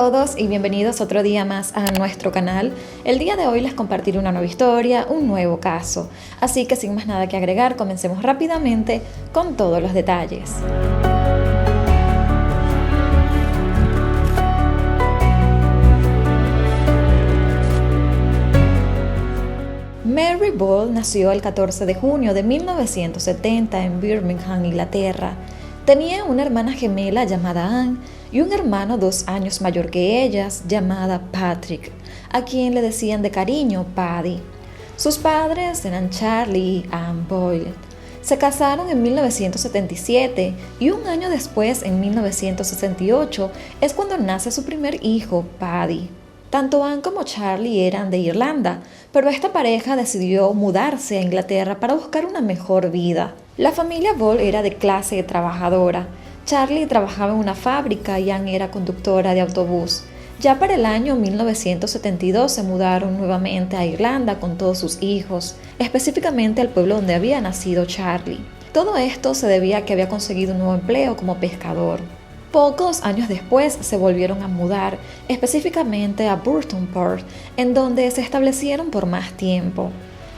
todos y bienvenidos otro día más a nuestro canal. El día de hoy les compartiré una nueva historia, un nuevo caso. Así que sin más nada que agregar, comencemos rápidamente con todos los detalles. Mary Ball nació el 14 de junio de 1970 en Birmingham, Inglaterra. Tenía una hermana gemela llamada Anne y un hermano 2 años mayor que ellas llamada Patrick, a quien le decían de cariño Paddy. Sus padres eran Charlie y Anne Boyle. Se casaron en 1977 y un año después, en 1968, es cuando nace su primer hijo, Paddy. Tanto Anne como Charlie eran de Irlanda, pero esta pareja decidió mudarse a Inglaterra para buscar una mejor vida. La familia Ball era de clase trabajadora. Charlie trabajaba en una fábrica y Anne era conductora de autobús. Ya para el año 1972 se mudaron nuevamente a Irlanda con todos sus hijos, específicamente al pueblo donde había nacido Charlie. Todo esto se debía a que había conseguido un nuevo empleo como pescador. Pocos años después se volvieron a mudar, específicamente a Burton Port, en donde se establecieron por más tiempo.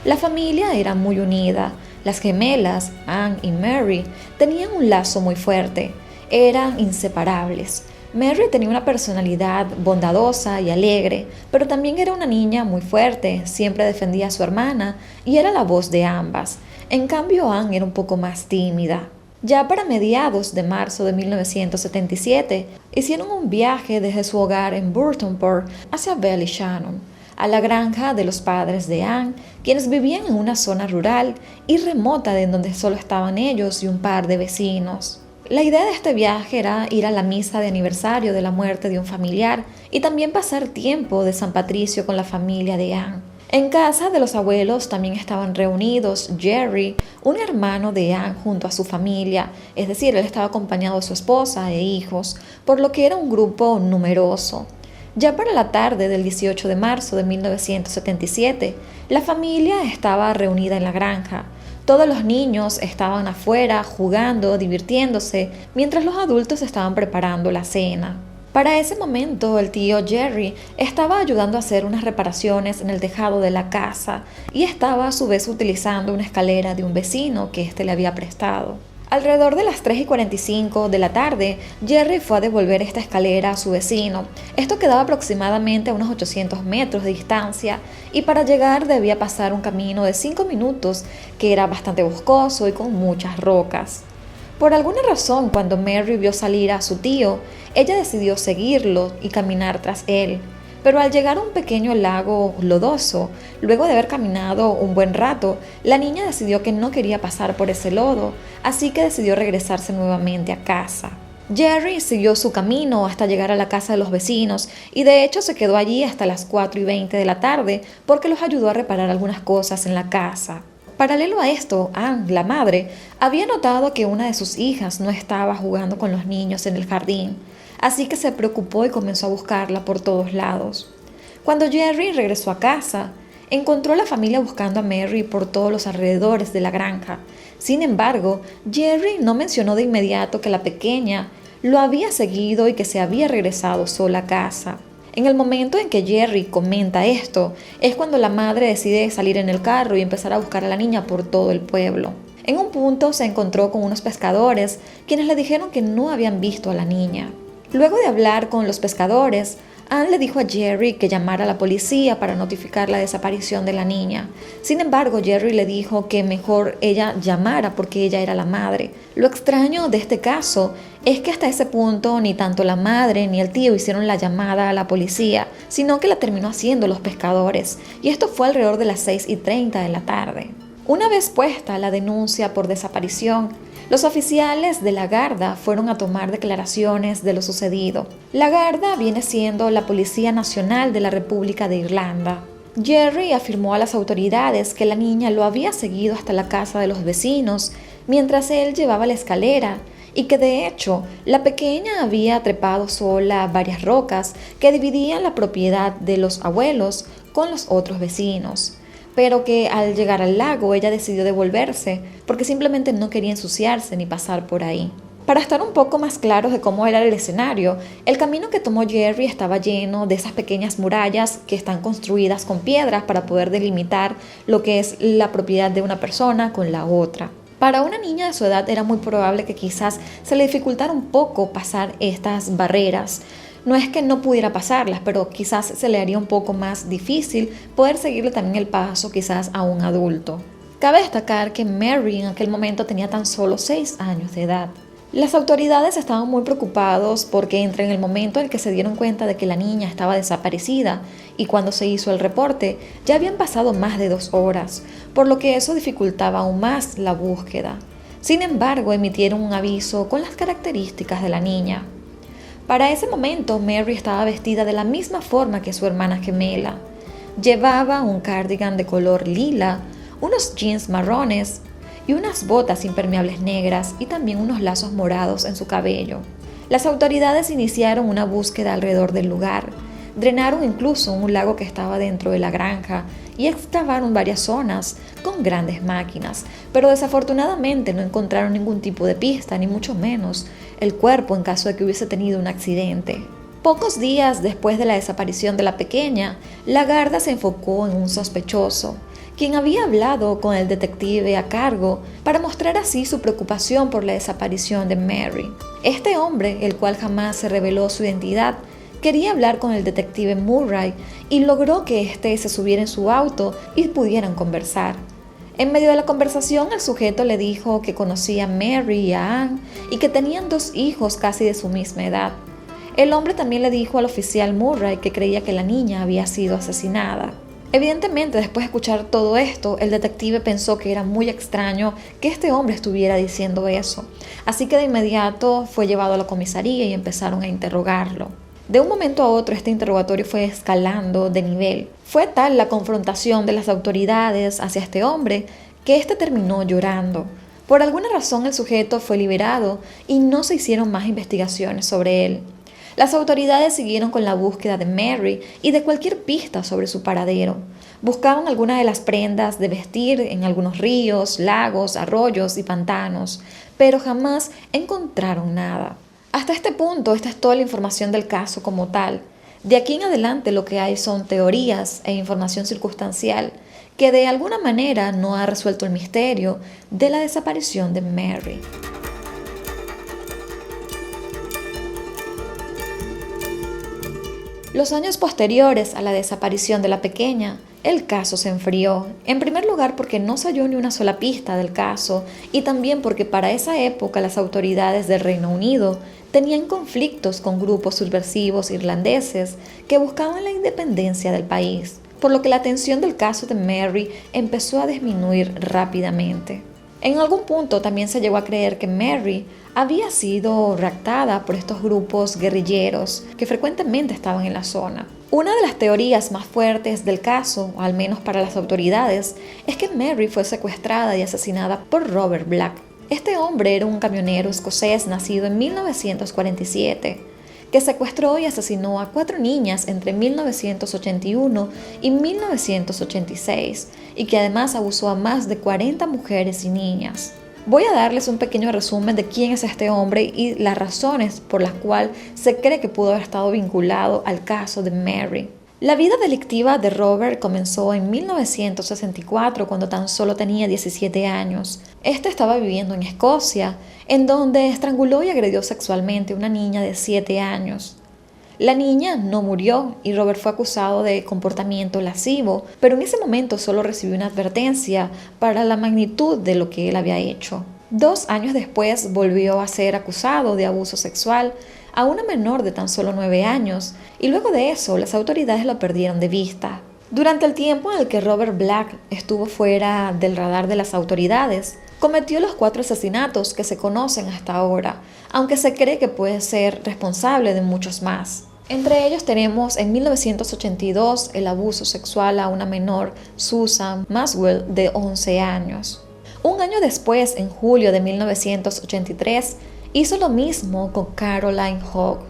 La familia era muy unida. Las gemelas, Anne y Mary, tenían un lazo muy fuerte. Eran inseparables. Mary tenía una personalidad bondadosa y alegre, pero también era una niña muy fuerte, siempre defendía a su hermana y era la voz de ambas. En cambio, Anne era un poco más tímida. Ya para mediados de marzo de 1977, hicieron un viaje desde su hogar en Burton Port hacia Ballyshannon, a la granja de los padres de Anne, quienes vivían en una zona rural y remota de donde solo estaban ellos y un par de vecinos. La idea de este viaje era ir a la misa de aniversario de la muerte de un familiar y también pasar tiempo de San Patricio con la familia de Anne. En casa de los abuelos también estaban reunidos Jerry, un hermano de Anne junto a su familia, es decir, él estaba acompañado de su esposa e hijos, por lo que era un grupo numeroso. Ya para la tarde del 18 de marzo de 1977, la familia estaba reunida en la granja. Todos los niños estaban afuera jugando, divirtiéndose, mientras los adultos estaban preparando la cena. Para ese momento, el tío Jerry estaba ayudando a hacer unas reparaciones en el tejado de la casa y estaba a su vez utilizando una escalera de un vecino que éste le había prestado. Alrededor de las 3:45 de la tarde, Jerry fue a devolver esta escalera a su vecino. Esto quedaba aproximadamente a unos 800 metros de distancia y para llegar debía pasar un camino de 5 minutos que era bastante boscoso y con muchas rocas. Por alguna razón, cuando Mary vio salir a su tío, ella decidió seguirlo y caminar tras él. Pero al llegar a un pequeño lago lodoso, luego de haber caminado un buen rato, la niña decidió que no quería pasar por ese lodo, así que decidió regresarse nuevamente a casa. Jerry siguió su camino hasta llegar a la casa de los vecinos y de hecho se quedó allí hasta las 4:20 de la tarde porque los ayudó a reparar algunas cosas en la casa. Paralelo a esto, Anne, la madre, había notado que una de sus hijas no estaba jugando con los niños en el jardín, así que se preocupó y comenzó a buscarla por todos lados. Cuando Jerry regresó a casa, encontró a la familia buscando a Mary por todos los alrededores de la granja. Sin embargo, Jerry no mencionó de inmediato que la pequeña lo había seguido y que se había regresado sola a casa. En el momento en que Jerry comenta esto, es cuando la madre decide salir en el carro y empezar a buscar a la niña por todo el pueblo. En un punto se encontró con unos pescadores, quienes le dijeron que no habían visto a la niña. Luego de hablar con los pescadores, Anne le dijo a Jerry que llamara a la policía para notificar la desaparición de la niña. Sin embargo, Jerry le dijo que mejor ella llamara porque ella era la madre. Lo extraño de este caso es que hasta ese punto ni tanto la madre ni el tío hicieron la llamada a la policía, sino que la terminó haciendo los pescadores, y esto fue alrededor de las 6:30 de la tarde. Una vez puesta la denuncia por desaparición, los oficiales de la Garda fueron a tomar declaraciones de lo sucedido. La Garda viene siendo la Policía Nacional de la República de Irlanda. Jerry afirmó a las autoridades que la niña lo había seguido hasta la casa de los vecinos mientras él llevaba la escalera y que de hecho la pequeña había trepado sola varias rocas que dividían la propiedad de los abuelos con los otros vecinos, pero que al llegar al lago ella decidió devolverse porque simplemente no quería ensuciarse ni pasar por ahí. Para estar un poco más claros de cómo era el escenario, el camino que tomó Jerry estaba lleno de esas pequeñas murallas que están construidas con piedras para poder delimitar lo que es la propiedad de una persona con la otra. Para una niña de su edad era muy probable que quizás se le dificultara un poco pasar estas barreras. No es que no pudiera pasarlas, pero quizás se le haría un poco más difícil poder seguirle también el paso quizás a un adulto. Cabe destacar que Mary en aquel momento tenía tan solo 6 años de edad. Las autoridades estaban muy preocupados porque entre en el momento en que se dieron cuenta de que la niña estaba desaparecida y cuando se hizo el reporte ya habían pasado más de 2 horas, por lo que eso dificultaba aún más la búsqueda. Sin embargo, emitieron un aviso con las características de la niña. Para ese momento, Mary estaba vestida de la misma forma que su hermana gemela. Llevaba un cardigan de color lila, unos jeans marrones y unas botas impermeables negras y también unos lazos morados en su cabello. Las autoridades iniciaron una búsqueda alrededor del lugar, drenaron incluso un lago que estaba dentro de la granja y excavaron varias zonas con grandes máquinas, pero desafortunadamente no encontraron ningún tipo de pista, ni mucho menos el cuerpo en caso de que hubiese tenido un accidente. Pocos días después de la desaparición de la pequeña, la Garda se enfocó en un sospechoso, quien había hablado con el detective a cargo para mostrar así su preocupación por la desaparición de Mary. Este hombre, el cual jamás se reveló su identidad, quería hablar con el detective Murray y logró que éste se subiera en su auto y pudieran conversar. En medio de la conversación, el sujeto le dijo que conocía a Mary y a Ann y que tenían 2 hijos casi de su misma edad. El hombre también le dijo al oficial Murray que creía que la niña había sido asesinada. Evidentemente, después de escuchar todo esto, el detective pensó que era muy extraño que este hombre estuviera diciendo eso, así que de inmediato fue llevado a la comisaría y empezaron a interrogarlo. De un momento a otro, este interrogatorio fue escalando de nivel. Fue tal la confrontación de las autoridades hacia este hombre que este terminó llorando. Por alguna razón, el sujeto fue liberado y no se hicieron más investigaciones sobre él. Las autoridades siguieron con la búsqueda de Mary y de cualquier pista sobre su paradero. Buscaban algunas de las prendas de vestir en algunos ríos, lagos, arroyos y pantanos, pero jamás encontraron nada. Hasta este punto, esta es toda la información del caso como tal. De aquí en adelante lo que hay son teorías e información circunstancial que de alguna manera no ha resuelto el misterio de la desaparición de Mary. Los años posteriores a la desaparición de la pequeña, el caso se enfrió. En primer lugar porque no se halló ni una sola pista del caso y también porque para esa época las autoridades del Reino Unido tenían conflictos con grupos subversivos irlandeses que buscaban la independencia del país, por lo que la atención del caso de Mary empezó a disminuir rápidamente. En algún punto también se llegó a creer que Mary había sido raptada por estos grupos guerrilleros que frecuentemente estaban en la zona. Una de las teorías más fuertes del caso, o al menos para las autoridades, es que Mary fue secuestrada y asesinada por Robert Black. Este hombre era un camionero escocés nacido en 1947, que secuestró y asesinó a 4 niñas entre 1981 y 1986 y que además abusó a más de 40 mujeres y niñas. Voy a darles un pequeño resumen de quién es este hombre y las razones por las cuales se cree que pudo haber estado vinculado al caso de Mary. La vida delictiva de Robert comenzó en 1964 cuando tan solo tenía 17 años. Este estaba viviendo en Escocia, en donde estranguló y agredió sexualmente a una niña de 7 años. La niña no murió y Robert fue acusado de comportamiento lascivo, pero en ese momento solo recibió una advertencia para la magnitud de lo que él había hecho. 2 años después volvió a ser acusado de abuso sexual a una menor de tan solo 9 años y luego de eso las autoridades lo perdieron de vista. Durante el tiempo en el que Robert Black estuvo fuera del radar de las autoridades, cometió los 4 asesinatos que se conocen hasta ahora, aunque se cree que puede ser responsable de muchos más. Entre ellos tenemos en 1982 el abuso sexual a una menor, Susan Maswell, de 11 años. Un año después, en julio de 1983, hizo lo mismo con Caroline Hogg,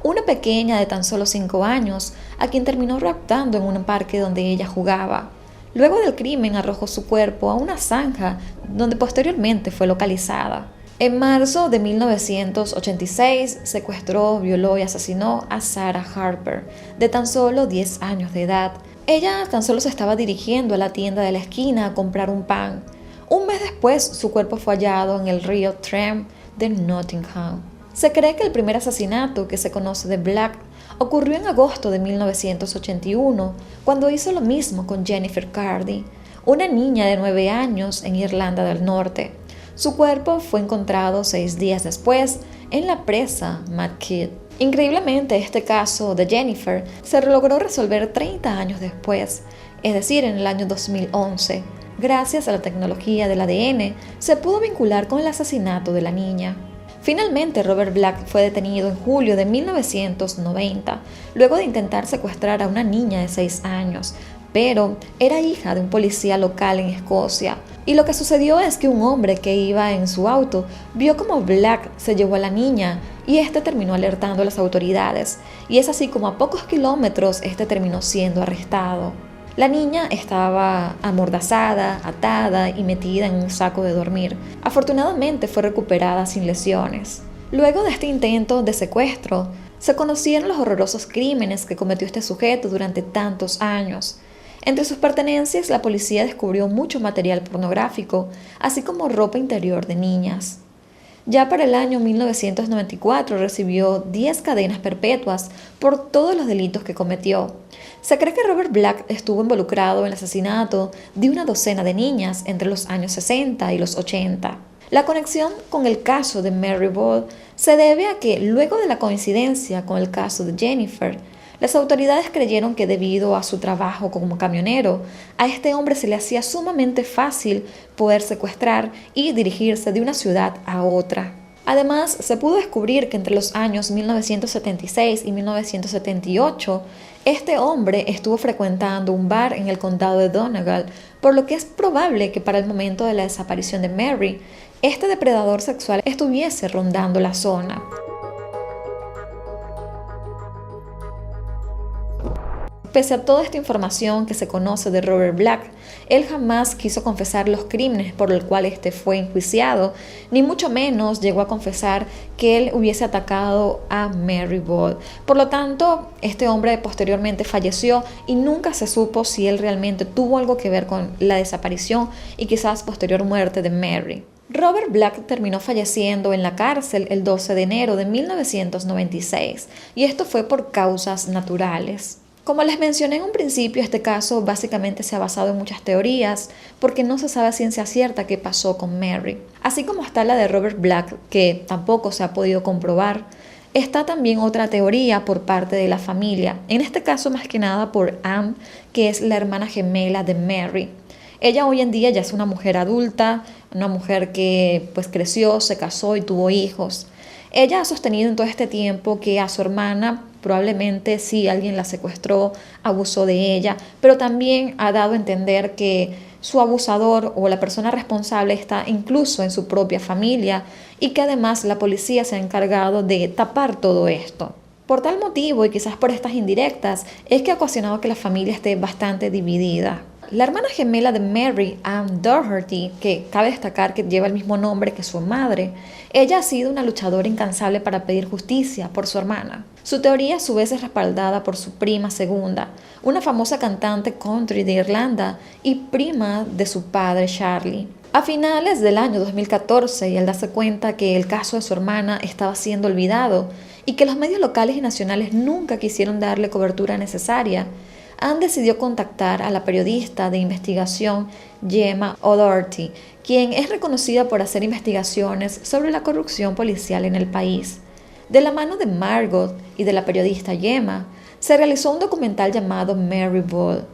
una pequeña de tan solo 5 años, a quien terminó raptando en un parque donde ella jugaba. Luego del crimen arrojó su cuerpo a una zanja donde posteriormente fue localizada. En marzo de 1986 secuestró, violó y asesinó a Sarah Harper, de tan solo 10 años de edad. Ella tan solo se estaba dirigiendo a la tienda de la esquina a comprar un pan. Un mes después, su cuerpo fue hallado en el río Trent de Nottingham. Se cree que el primer asesinato que se conoce de Black ocurrió en agosto de 1981, cuando hizo lo mismo con Jennifer Cardy, una niña de 9 años en Irlanda del Norte. Su cuerpo fue encontrado 6 días después en la presa Mad Kidd. Increíblemente, este caso de Jennifer se logró resolver 30 años después, es decir, en el año 2011. Gracias a la tecnología del ADN, se pudo vincular con el asesinato de la niña. Finalmente, Robert Black fue detenido en julio de 1990, luego de intentar secuestrar a una niña de 6 años, pero era hija de un policía local en Escocia. Y lo que sucedió es que un hombre que iba en su auto vio como Black se llevó a la niña y este terminó alertando a las autoridades. Y es así como a pocos kilómetros este terminó siendo arrestado. La niña estaba amordazada, atada y metida en un saco de dormir. Afortunadamente fue recuperada sin lesiones. Luego de este intento de secuestro, se conocieron los horrorosos crímenes que cometió este sujeto durante tantos años. Entre sus pertenencias, la policía descubrió mucho material pornográfico, así como ropa interior de niñas. Ya para el año 1994 recibió 10 cadenas perpetuas por todos los delitos que cometió. Se cree que Robert Black estuvo involucrado en el asesinato de una docena de niñas entre los años 60 y los 80. La conexión con el caso de Mary Ball se debe a que, luego de la coincidencia con el caso de Jennifer, las autoridades creyeron que debido a su trabajo como camionero, a este hombre se le hacía sumamente fácil poder secuestrar y dirigirse de una ciudad a otra. Además, se pudo descubrir que entre los años 1976 y 1978, este hombre estuvo frecuentando un bar en el condado de Donegal, por lo que es probable que para el momento de la desaparición de Mary, este depredador sexual estuviese rondando la zona. Pese a toda esta información que se conoce de Robert Black, él jamás quiso confesar los crímenes por los cuales este fue enjuiciado, ni mucho menos llegó a confesar que él hubiese atacado a Mary Ball. Por lo tanto, este hombre posteriormente falleció y nunca se supo si él realmente tuvo algo que ver con la desaparición y quizás posterior muerte de Mary. Robert Black terminó falleciendo en la cárcel el 12 de enero de 1996, y esto fue por causas naturales. Como les mencioné en un principio, este caso básicamente se ha basado en muchas teorías porque no se sabe a ciencia cierta qué pasó con Mary. Así como está la de Robert Black, que tampoco se ha podido comprobar, está también otra teoría por parte de la familia, en este caso más que nada por Anne, que es la hermana gemela de Mary. Ella hoy en día ya es una mujer adulta, una mujer que pues creció, se casó y tuvo hijos. Ella ha sostenido en todo este tiempo que a su hermana probablemente sí alguien la secuestró, abusó de ella, pero también ha dado a entender que su abusador o la persona responsable está incluso en su propia familia y que además la policía se ha encargado de tapar todo esto. Por tal motivo y quizás por estas indirectas es que ha ocasionado que la familia esté bastante dividida. La hermana gemela de Mary, Anne Doherty, que cabe destacar que lleva el mismo nombre que su madre, ella ha sido una luchadora incansable para pedir justicia por su hermana. Su teoría a su vez es respaldada por su prima segunda, una famosa cantante country de Irlanda y prima de su padre Charlie. A finales del año 2014, y al darse cuenta que el caso de su hermana estaba siendo olvidado y que los medios locales y nacionales nunca quisieron darle cobertura necesaria, Anne decidió contactar a la periodista de investigación Gemma O'Doherty, quien es reconocida por hacer investigaciones sobre la corrupción policial en el país. De la mano de Margot y de la periodista Gemma, se realizó un documental llamado Mary Ball,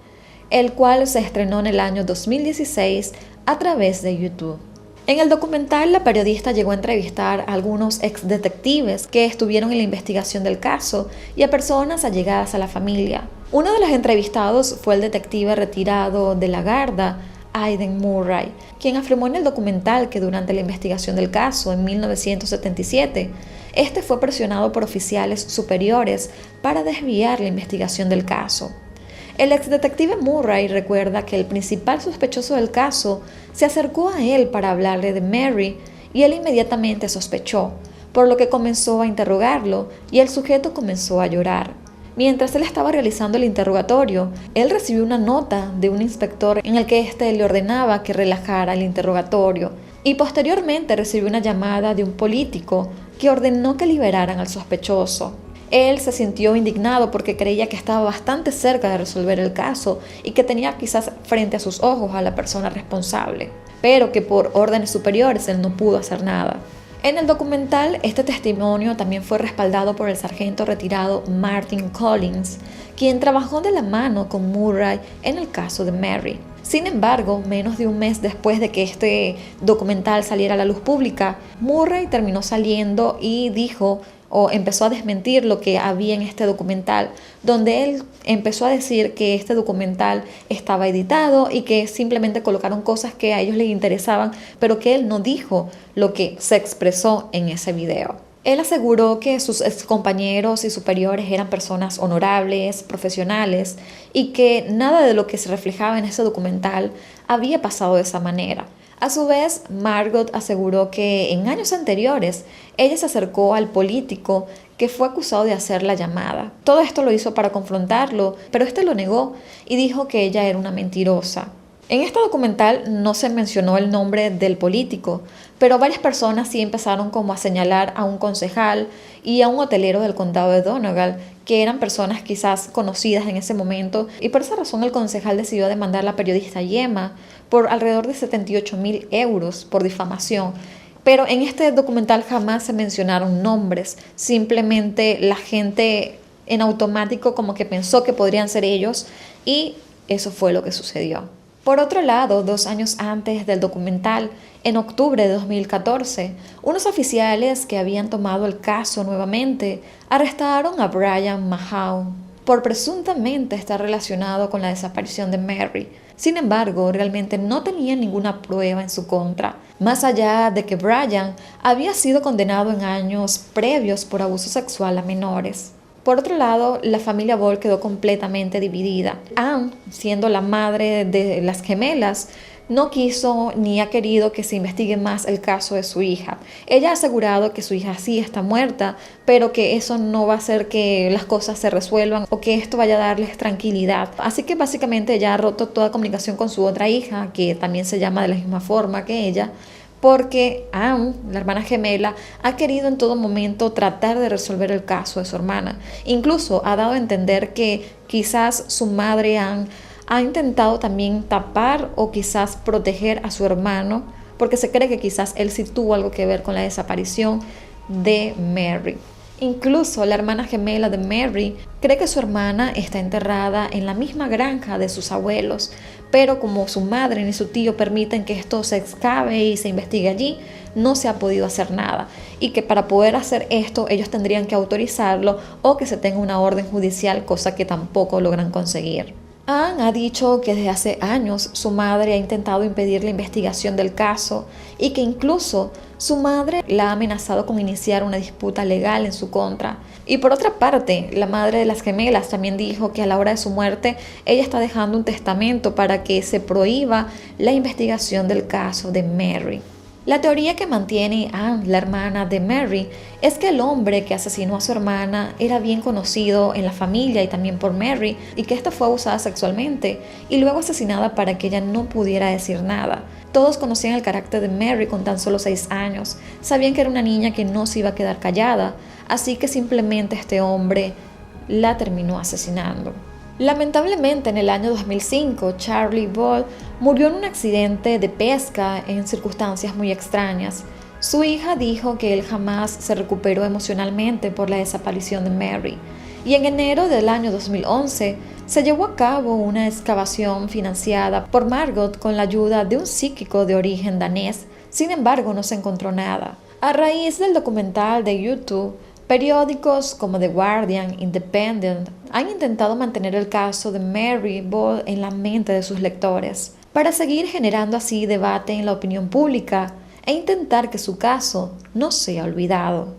el cual se estrenó en el año 2016 a través de YouTube. En el documental, la periodista llegó a entrevistar a algunos exdetectives que estuvieron en la investigación del caso y a personas allegadas a la familia. Uno de los entrevistados fue el detective retirado de la Garda, Aidan Murray, quien afirmó en el documental que durante la investigación del caso en 1977, este fue presionado por oficiales superiores para desviar la investigación del caso. El exdetective Murray recuerda que el principal sospechoso del caso se acercó a él para hablarle de Mary y él inmediatamente sospechó, por lo que comenzó a interrogarlo y el sujeto comenzó a llorar. Mientras él estaba realizando el interrogatorio, él recibió una nota de un inspector en el que éste le ordenaba que relajara el interrogatorio y posteriormente recibió una llamada de un político que ordenó que liberaran al sospechoso. Él se sintió indignado porque creía que estaba bastante cerca de resolver el caso y que tenía quizás frente a sus ojos a la persona responsable, pero que por órdenes superiores él no pudo hacer nada. En el documental, este testimonio también fue respaldado por el sargento retirado Martin Collins, quien trabajó de la mano con Murray en el caso de Mary. Sin embargo, menos de un mes después de que este documental saliera a la luz pública, Murray terminó saliendo y dijo o empezó a desmentir lo que había en este documental, donde él empezó a decir que este documental estaba editado y que simplemente colocaron cosas que a ellos les interesaban, pero que él no dijo lo que se expresó en ese video. Él aseguró que sus excompañeros y superiores eran personas honorables, profesionales, y que nada de lo que se reflejaba en ese documental había pasado de esa manera. A su vez, Margot aseguró que en años anteriores ella se acercó al político que fue acusado de hacer la llamada. Todo esto lo hizo para confrontarlo, pero este lo negó y dijo que ella era una mentirosa. En este documental no se mencionó el nombre del político, pero varias personas sí empezaron como a señalar a un concejal y a un hotelero del condado de Donegal, que eran personas quizás conocidas en ese momento, y por esa razón el concejal decidió demandar a la periodista Gemma por alrededor de 78,000 euros por difamación. Pero en este documental jamás se mencionaron nombres, simplemente la gente en automático como que pensó que podrían ser ellos y eso fue lo que sucedió. Por otro lado, 2 años antes del documental, en octubre de 2014, unos oficiales que habían tomado el caso nuevamente arrestaron a Brian Mahon por presuntamente estar relacionado con la desaparición de Mary. Sin embargo, realmente no tenían ninguna prueba en su contra, más allá de que Brian había sido condenado en años previos por abuso sexual a menores. Por otro lado, la familia Ball quedó completamente dividida. Anne, siendo la madre de las gemelas, no quiso ni ha querido que se investigue más el caso de su hija. Ella ha asegurado que su hija sí está muerta, pero que eso no va a hacer que las cosas se resuelvan o que esto vaya a darles tranquilidad. Así que básicamente ella ha roto toda comunicación con su otra hija, que también se llama de la misma forma que ella, porque Anne, la hermana gemela, ha querido en todo momento tratar de resolver el caso de su hermana. Incluso ha dado a entender que quizás su madre Anne ha intentado también tapar o quizás proteger a su hermano, porque se cree que quizás él sí tuvo algo que ver con la desaparición de Mary. Incluso la hermana gemela de Mary cree que su hermana está enterrada en la misma granja de sus abuelos, pero como su madre ni su tío permiten que esto se excave y se investigue allí, no se ha podido hacer nada, y que para poder hacer esto ellos tendrían que autorizarlo o que se tenga una orden judicial, cosa que tampoco logran conseguir. Anne ha dicho que desde hace años su madre ha intentado impedir la investigación del caso y que incluso su madre la ha amenazado con iniciar una disputa legal en su contra. Y por otra parte, la madre de las gemelas también dijo que a la hora de su muerte ella está dejando un testamento para que se prohíba la investigación del caso de Mary. La teoría que mantiene Anne, la hermana de Mary, es que el hombre que asesinó a su hermana era bien conocido en la familia y también por Mary, y que ésta fue abusada sexualmente y luego asesinada para que ella no pudiera decir nada. Todos conocían el carácter de Mary con tan solo 6 años, sabían que era una niña que no se iba a quedar callada, así que simplemente este hombre la terminó asesinando. Lamentablemente, en el año 2005, Charlie Ball murió en un accidente de pesca en circunstancias muy extrañas. Su hija dijo que él jamás se recuperó emocionalmente por la desaparición de Mary. Y en enero del año 2011 se llevó a cabo una excavación financiada por Margot con la ayuda de un psíquico de origen danés. Sin embargo, no se encontró nada. A raíz del documental de YouTube, periódicos como The Guardian, Independent, han intentado mantener el caso de Mary Ball en la mente de sus lectores, para seguir generando así debate en la opinión pública e intentar que su caso no sea olvidado.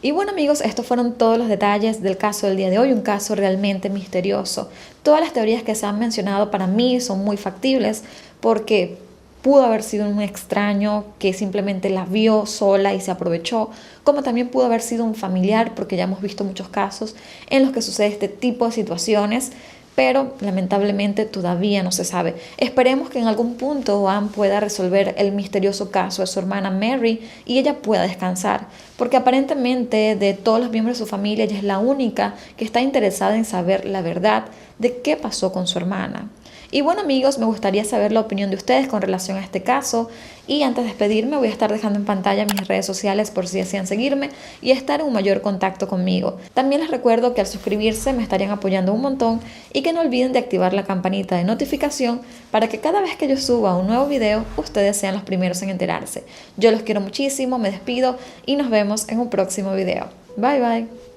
Y bueno amigos, estos fueron todos los detalles del caso del día de hoy, un caso realmente misterioso. Todas las teorías que se han mencionado para mí son muy factibles porque pudo haber sido un extraño que simplemente la vio sola y se aprovechó, como también pudo haber sido un familiar, porque ya hemos visto muchos casos en los que sucede este tipo de situaciones, pero lamentablemente todavía no se sabe. Esperemos que en algún punto Anne pueda resolver el misterioso caso de su hermana Mary y ella pueda descansar, porque aparentemente de todos los miembros de su familia ella es la única que está interesada en saber la verdad de qué pasó con su hermana. Y bueno amigos, me gustaría saber la opinión de ustedes con relación a este caso, y antes de despedirme voy a estar dejando en pantalla mis redes sociales por si desean seguirme y estar en un mayor contacto conmigo. También les recuerdo que al suscribirse me estarían apoyando un montón y que no olviden de activar la campanita de notificación para que cada vez que yo suba un nuevo video ustedes sean los primeros en enterarse. Yo los quiero muchísimo, me despido y nos vemos en un próximo video. Bye bye.